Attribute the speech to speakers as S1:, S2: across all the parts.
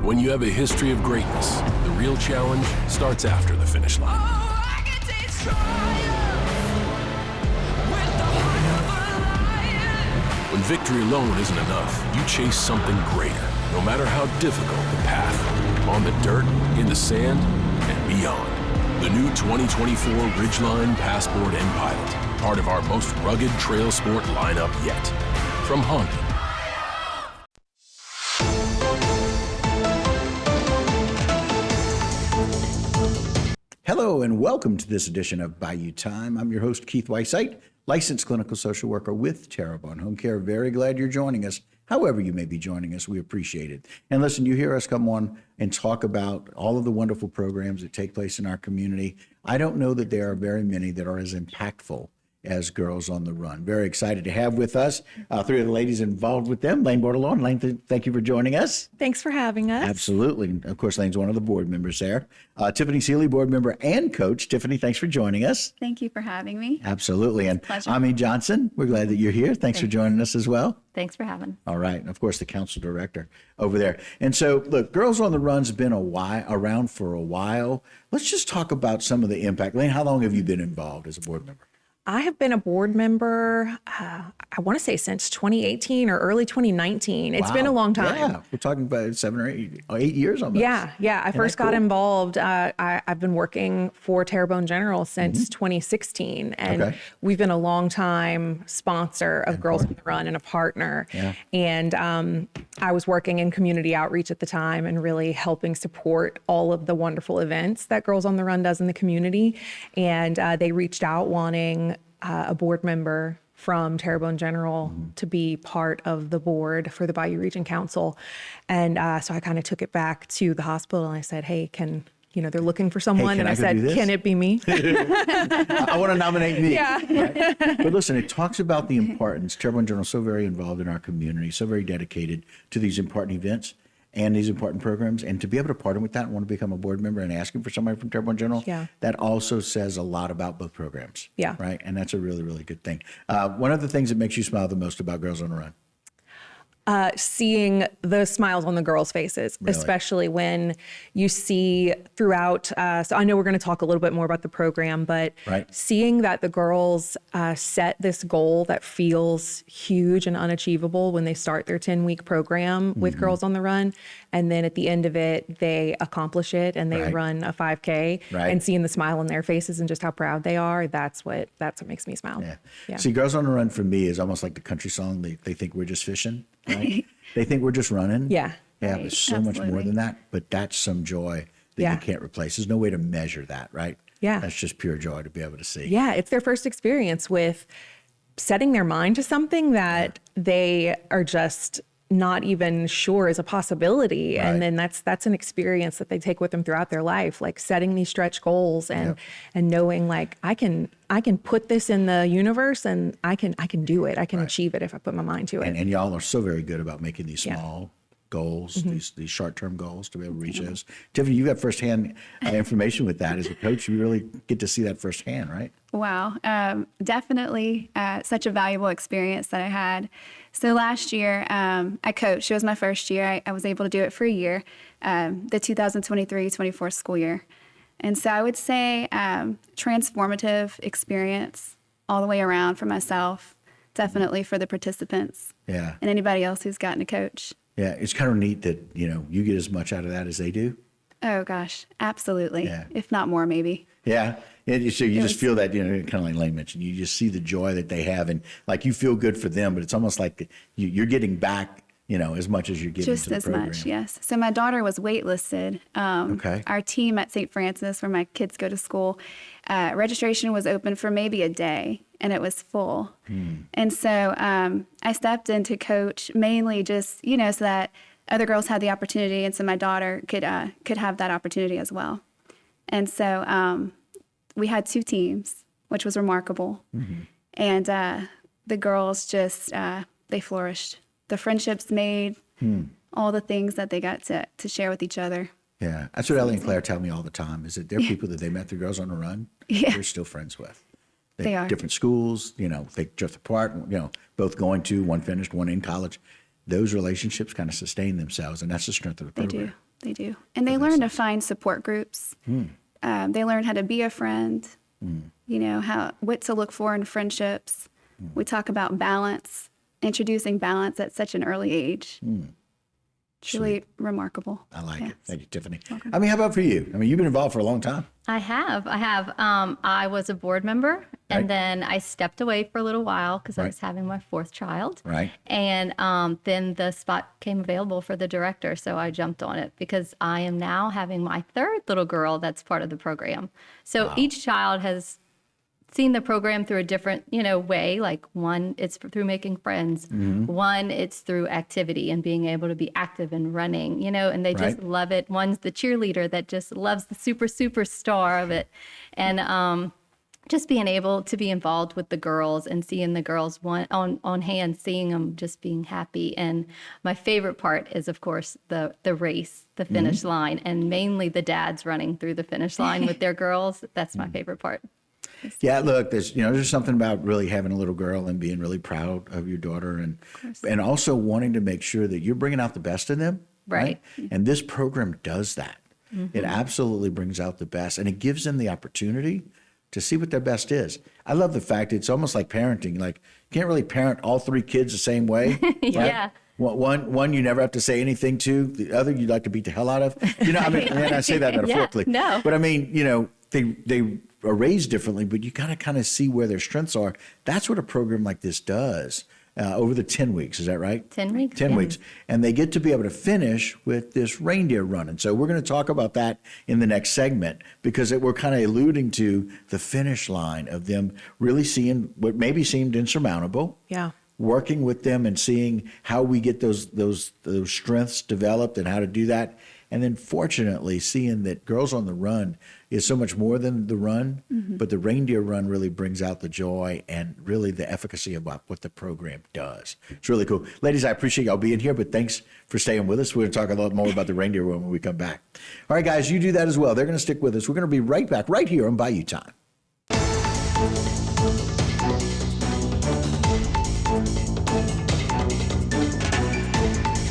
S1: When you have a history of greatness, the real challenge starts after the finish line.
S2: I can taste triumph with the heart of a lion.
S1: When victory alone isn't enough, you chase something greater, no matter how difficult the path. On the dirt, in the sand, and beyond. The new 2024 Ridgeline, Passport, and Pilot, part of our most rugged trail sport lineup yet. From Honda.
S3: Hello and welcome to this edition of Bayou Time. I'm your host, Keith Weissite, licensed clinical social worker with Terrebonne Home Care. Very glad you're joining us. However you may be joining us, we appreciate it. And listen, you hear us come on and talk about all of the wonderful programs that take place in our community. I don't know that there are very many that are as impactful as Girls on the Run. Very excited to have with us three of the ladies involved with them. Lane Bordelon. Lane, thank you for joining us.
S4: Thanks for having us.
S3: Absolutely. And of course, Lane's one of the board members there. Tiffany Seeley, board member and coach. Tiffany, thanks for joining us.
S5: Thank you for having me.
S3: Absolutely. And
S5: pleasure.
S3: Ami Johnson, we're glad that you're here. Thanks for joining us as well.
S5: Thanks for having.
S3: All right. And of course, the council director over there. And so, look, Girls on the Run's been around for a while. Let's just talk about some of the impact. Lane, how long have you been involved as a board member?
S4: I have been a board member, I want to say since 2018 or early 2019. It's been a long time.
S3: Yeah, we're talking about 7 or 8 years almost.
S4: Yeah. I first got involved. I've been working for Terrebonne General since 2016, and we've been a long time sponsor of Girls on the Run and a partner.
S3: Yeah.
S4: And I was working in community outreach at the time and really helping support all of the wonderful events that Girls on the Run does in the community. And they reached out wanting a board member from Terrebonne General to be part of the board for the Bayou Region Council. And so I kind of took it back to the hospital and I said, hey, they're looking for someone. And I said, can it be me?
S3: I want to nominate me.
S4: Yeah.
S3: Right? But listen, it talks about the importance. Terrebonne General is so very involved in our community, so very dedicated to these important events and these important programs. And to be able to partner with that and want to become a board member and asking for somebody from Terrebonne General, that also says a lot about both programs.
S4: Yeah.
S3: Right? And that's a really, really good thing. One of the things that makes you smile the most about Girls on the Run?
S4: Seeing the smiles on the girls' faces, especially when you see throughout. So I know we're going to talk a little bit more about the program, but seeing that the girls set this goal that feels huge and unachievable when they start their 10-week program with Girls on the Run, and then at the end of it, they accomplish it and they run a 5K, and seeing the smile on their faces and just how proud they are, that's what makes me smile.
S3: Yeah. See, Girls on the Run for me is almost like the country song. They think we're just fishing. Right? They think we're just running.
S4: Yeah.
S3: Yeah, there's so much more than that, but that's some joy that you can't replace. There's no way to measure that, right?
S4: Yeah.
S3: That's just pure joy to be able to see.
S4: Yeah, it's their first experience with setting their mind to something that they are just not even sure is a possibility. And then that's an experience that they take with them throughout their life, like setting these stretch goals and knowing like I can put this in the universe and I can do it. I can achieve it if I put my mind to it.
S3: And y'all are so very good about making these small goals, these short-term goals to be able to reach those. Tiffany, you got firsthand information with that. As a coach, you really get to see that firsthand, right?
S5: Wow. Definitely such a valuable experience that I had. So last year, I coached. It was my first year. I was able to do it for a year, the 2023-24 school year. And so I would say transformative experience all the way around for myself, definitely for the participants and anybody else who's gotten to coach.
S3: Yeah, it's kind of neat that, you get as much out of that as they do.
S5: Oh, gosh, absolutely. If not more, maybe.
S3: Yeah. And so you just feel that, kind of like Lane mentioned, you just see the joy that they have and like you feel good for them, but it's almost like you're getting back, as much as you're giving
S5: just
S3: to the
S5: as
S3: program.
S5: much, yes. So my daughter was waitlisted. Our team at St. Francis, where my kids go to school, registration was open for maybe a day, and it was full. And so I stepped in to coach mainly just, so that other girls had the opportunity, and so my daughter could have that opportunity as well. And so we had 2 teams, which was remarkable. And the girls just, they flourished. The friendships made, all the things that they got to share with each other.
S3: Yeah, that's what Ellie and Claire tell me all the time, is that they're people that they met through Girls on the Run, they're still friends with.
S5: They are.
S3: Different schools, they drift apart, both going to, one finished, one in college. Those relationships kind of sustain themselves, and that's the strength of the program.
S5: They do. And they learn to find support groups. They learn how to be a friend, you know, what to look for in friendships. We talk about balance, introducing balance at such an early age. Truly remarkable.
S3: I like it. Thank you, Tiffany. Welcome. I mean, how about for you? I mean, you've been involved for a long time.
S6: I have. I was a board member, and then I stepped away for a little while because I was having my fourth child.
S3: Right.
S6: And then the spot came available for the director, so I jumped on it because I am now having my third little girl that's part of the program. So each child has seen the program through a different, way. Like one, it's through making friends. One, it's through activity and being able to be active and running, and they just love it. One's the cheerleader that just loves the super star of it. And just being able to be involved with the girls and seeing the girls on hand, seeing them just being happy. And my favorite part is, of course, the race, the finish line, and mainly the dads running through the finish line with their girls. That's my favorite part.
S3: Yeah, look, there's something about really having a little girl and being really proud of your daughter, and also wanting to make sure that you're bringing out the best in them. Right. And this program does that. It absolutely brings out the best, and it gives them the opportunity to see what their best is. I love the fact it's almost like parenting. Like, you can't really parent all three kids the same way.
S6: Yeah.
S3: One you never have to say anything to. The other you'd like to beat the hell out of. I mean, and I say that metaphorically.
S6: No.
S3: But I mean, they are raised differently, but you got to kind of see where their strengths are. That's what a program like this does over the 10 weeks. Is that right?
S6: 10 weeks.
S3: 10 weeks. And they get to be able to finish with this reindeer run. And so we're going to talk about that in the next segment, because we're kind of alluding to the finish line of them really seeing what maybe seemed insurmountable.
S4: Yeah.
S3: Working with them and seeing how we get those strengths developed and how to do that. And then fortunately seeing that Girls on the Run is so much more than the run, but the reindeer run really brings out the joy and really the efficacy about what the program does. It's really cool. Ladies, I appreciate y'all being here, but thanks for staying with us. We're going to talk a lot more about the reindeer run when we come back. All right, guys, you do that as well. They're going to stick with us. We're going to be right back right here on Bayou Time.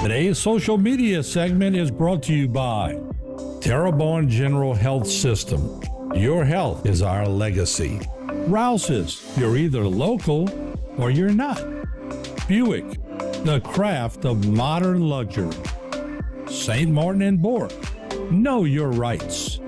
S7: Today's social media segment is brought to you by Terrebonne General Health System. Your health is our legacy. Rouse's, you're either local or you're not. Buick, the craft of modern luxury. St. Martin and Bork, know your rights.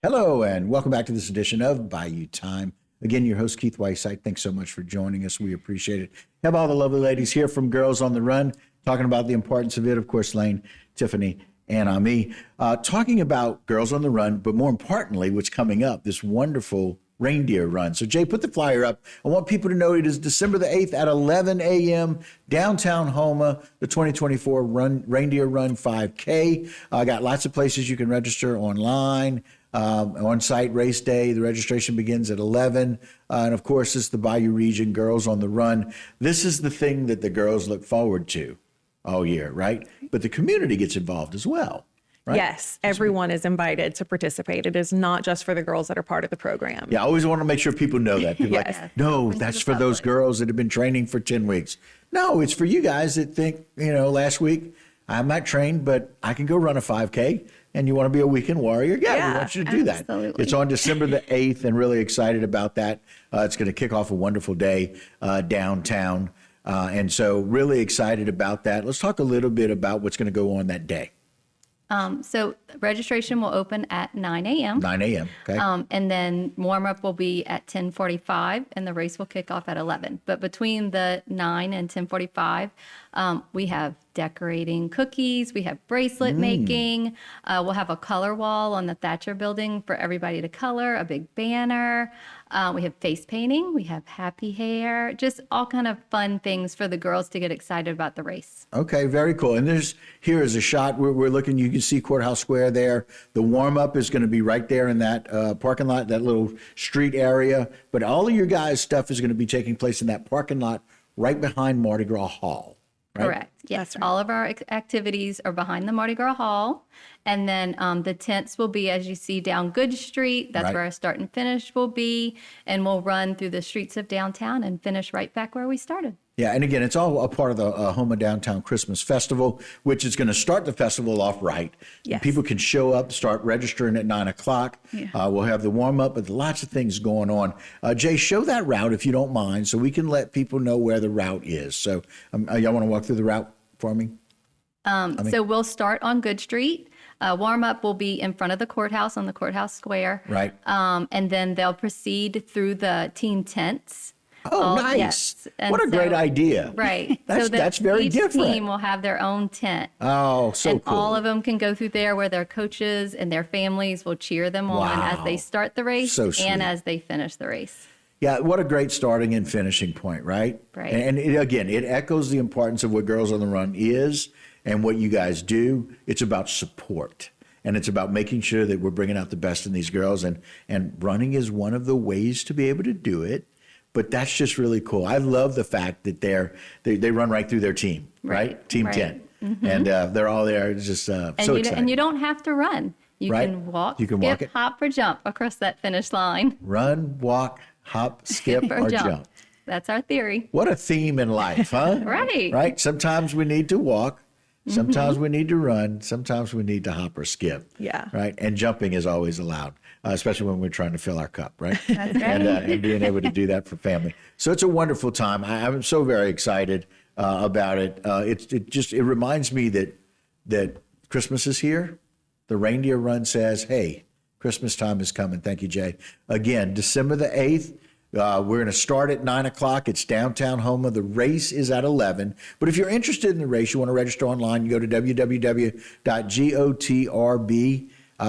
S3: Hello, and welcome back to this edition of Bayou Time. Again, your host, Keith Whiteside. Thanks so much for joining us. We appreciate it. Have all the lovely ladies here from Girls on the Run, talking about the importance of it. Of course, Lane, Tiffany, and Ami, talking about Girls on the Run, but more importantly, what's coming up, this wonderful reindeer run. So, Jay, put the flyer up. I want people to know it is December the 8th at 11 a.m., downtown Houma, the 2024 Reindeer Run 5K. I got lots of places you can register online. On-site race day, the registration begins at 11. And of course, it's the Bayou region, Girls on the Run. This is the thing that the girls look forward to all year, right? But the community gets involved as well, right?
S4: Yes, everyone is invited to participate. It is not just for the girls that are part of the program.
S3: Yeah, I always want to make sure people know that. People
S4: Yes.
S3: like, no, that's for those girls that have been training for 10 weeks. No, it's for you guys that think, last week, I'm not trained, but I can go run a 5K. And you want to be a weekend warrior? Yeah, we want you to do that. It's on December the 8th, and really excited about that. It's going to kick off a wonderful day downtown. And so really excited about that. Let's talk a little bit about what's going to go on that day.
S6: So registration will open at 9 a.m.
S3: 9 a.m., okay.
S6: And then warm-up will be at 10:45, and the race will kick off at 11. But between the 9 and 10:45, we have decorating cookies, we have bracelet making, we'll have a color wall on the Thatcher building for everybody to color, a big banner, we have face painting, we have happy hair, just all kind of fun things for the girls to get excited about the race.
S3: Okay, very cool. And here is a shot. We're looking, you can see Courthouse Square there. The warm-up is going to be right there in that parking lot, that little street area. But all of your guys' stuff is going to be taking place in that parking lot right behind Mardi Gras Hall. right?
S6: Correct. Yes, all of our activities are behind the Mardi Gras Hall. And then the tents will be, as you see, down Good Street. That's where our start and finish will be. And we'll run through the streets of downtown and finish right back where we started.
S3: Yeah, and again, it's all a part of the Houma Downtown Christmas Festival, which is going to start the festival off right.
S4: Yes.
S3: People can show up, start registering at 9 o'clock.
S5: Yeah.
S3: We'll have the warm up, but lots of things going on. Jay, show that route if you don't mind, so we can let people know where the route is. So, y'all want to walk through the route for me?
S6: So we'll start on Good Street. Warm up will be in front of the courthouse on the courthouse square.
S3: Right.
S6: And then they'll proceed through the team tents.
S3: Oh, nice.
S6: Yes. And
S3: What a great idea.
S6: Right.
S3: That's very
S6: each
S3: different.
S6: team will have their own tent.
S3: Oh, so
S6: And
S3: cool.
S6: all of them can go through there where their coaches and their families will cheer them on as they start the race
S3: So sweet.
S6: and as they finish the race.
S3: Yeah, what a great starting and finishing point, right?
S6: Right.
S3: And again, it echoes the importance of what Girls on the Run is and what you guys do. It's about support. And it's about making sure that we're bringing out the best in these girls. And running is one of the ways to be able to do it. But that's just really cool. I love the fact that they run right through their team, right? Team
S6: right.
S3: 10. And they're all there. It's just so exciting.
S6: And you don't have to run. You
S3: Right.
S6: can walk,
S3: You can
S6: skip,
S3: walk it.
S6: hop, or jump across that finish line.
S3: Run, walk, hop, skip, or jump.
S6: That's our theory.
S3: What a theme in life, huh?
S6: Right.
S3: Right? Sometimes we need to walk. Sometimes we need to run. Sometimes we need to hop or skip.
S4: Yeah.
S3: Right? And jumping is always allowed, especially when we're trying to fill our cup, right?
S5: That's right.
S3: And being able to do that for family. So it's a wonderful time. I'm so very excited about it. It reminds me that Christmas is here. The Reindeer Run says, hey, Christmas time is coming. Thank you, Jay. Again, December the 8th. We're going to start at 9 o'clock. It's downtown Houma. The race is at 11. But if you're interested in the race, you want to register online, you go to www.gotrb,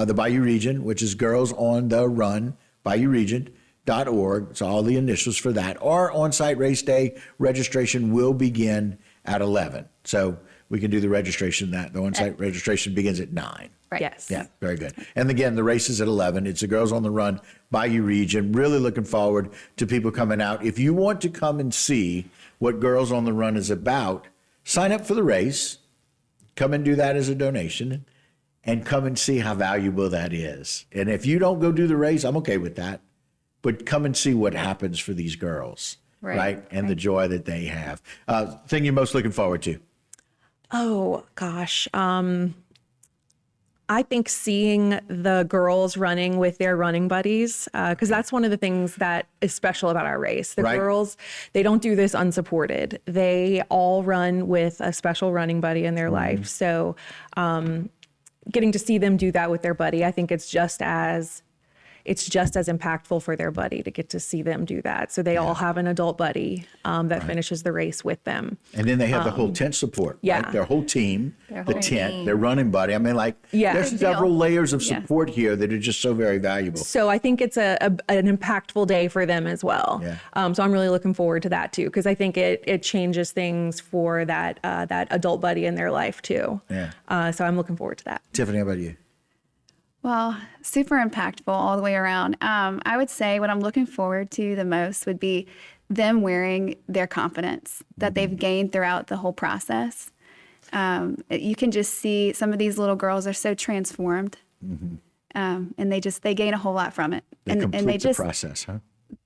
S3: the Bayou Region, which is Girls on the Run, BayouRegion.org. It's all the initials for that. Or on-site race day, registration will begin at 11. So we can do the registration the on-site registration begins at 9.
S6: Right.
S4: Yes.
S3: Yeah, very good. And again, the race is at 11. It's the Girls on the Run Bayou Region. Really looking forward to people coming out. If you want to come and see what Girls on the Run is about, sign up for the race. Come and do that as a donation and come and see how valuable that is. And if you don't go do the race, I'm okay with that. But come and see what happens for these girls, right? And the joy that they have. Thing you're most looking forward to?
S4: Oh, gosh. I think seeing the girls running with their running buddies, because that's one of the things that is special about our race. The girls, they don't do this unsupported. They all run with a special running buddy in their life. So getting to see them do that with their buddy, I think it's just as impactful for their buddy to get to see them do that. So they all have an adult buddy that finishes the race with them.
S3: And then they have the whole tent support.
S4: Yeah.
S3: Right? Their whole team,
S6: Their
S3: the
S6: whole
S3: tent,
S6: team.
S3: their running buddy. I mean, there's several layers of support here that are just so very valuable.
S4: So I think it's an impactful day for them as well.
S3: Yeah.
S4: So I'm really looking forward to that too, because I think it changes things for that adult buddy in their life too.
S3: Yeah.
S4: So I'm looking forward to that.
S3: Tiffany, how about you?
S5: Well, super impactful all the way around. I would say what I'm looking forward to the most would be them wearing their confidence that they've gained throughout the whole process. You can just see some of these little girls are so transformed, and they gain a whole lot from it.
S3: They complete the process, huh?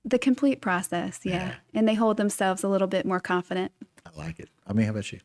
S5: The complete process, yeah. And they hold themselves a little bit more confident.
S3: I like it. I mean, how about you?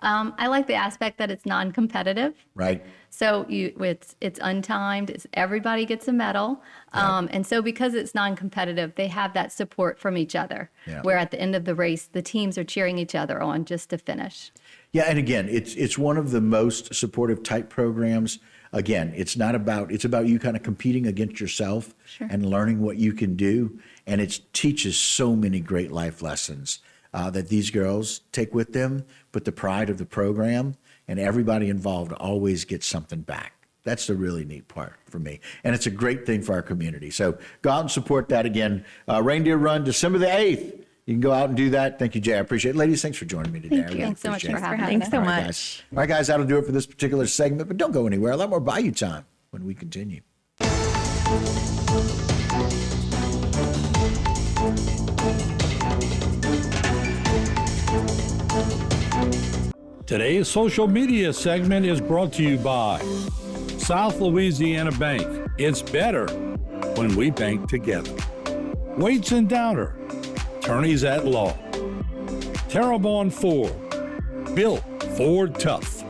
S6: I like the aspect that it's non-competitive.
S3: Right.
S6: So it's untimed. Everybody gets a medal, and so because it's non-competitive, they have that support from each other.
S3: Yeah.
S6: Where at the end of the race, the teams are cheering each other on just to finish.
S3: Yeah, and again, it's one of the most supportive type programs. Again, it's about you kind of competing against yourself and learning what you can do, and it teaches so many great life lessons that these girls take with them. But the pride of the program and everybody involved always gets something back. That's the really neat part for me. And it's a great thing for our community. So go out and support that again. Reindeer Run, December the 8th. You can go out and do that. Thank you, Jay. I appreciate it. Ladies, thanks for joining me today.
S6: Thank you. Thanks so much for having us.
S4: Thanks so
S3: All right,
S4: much.
S3: guys. All right, guys, that'll do it for this particular segment. But don't go anywhere. A lot more Bayou time when we continue.
S7: Today's social media segment is brought to you by South Louisiana Bank. It's better when we bank together. Waits and Downer, attorneys at law. Terrebonne Ford, built Ford tough.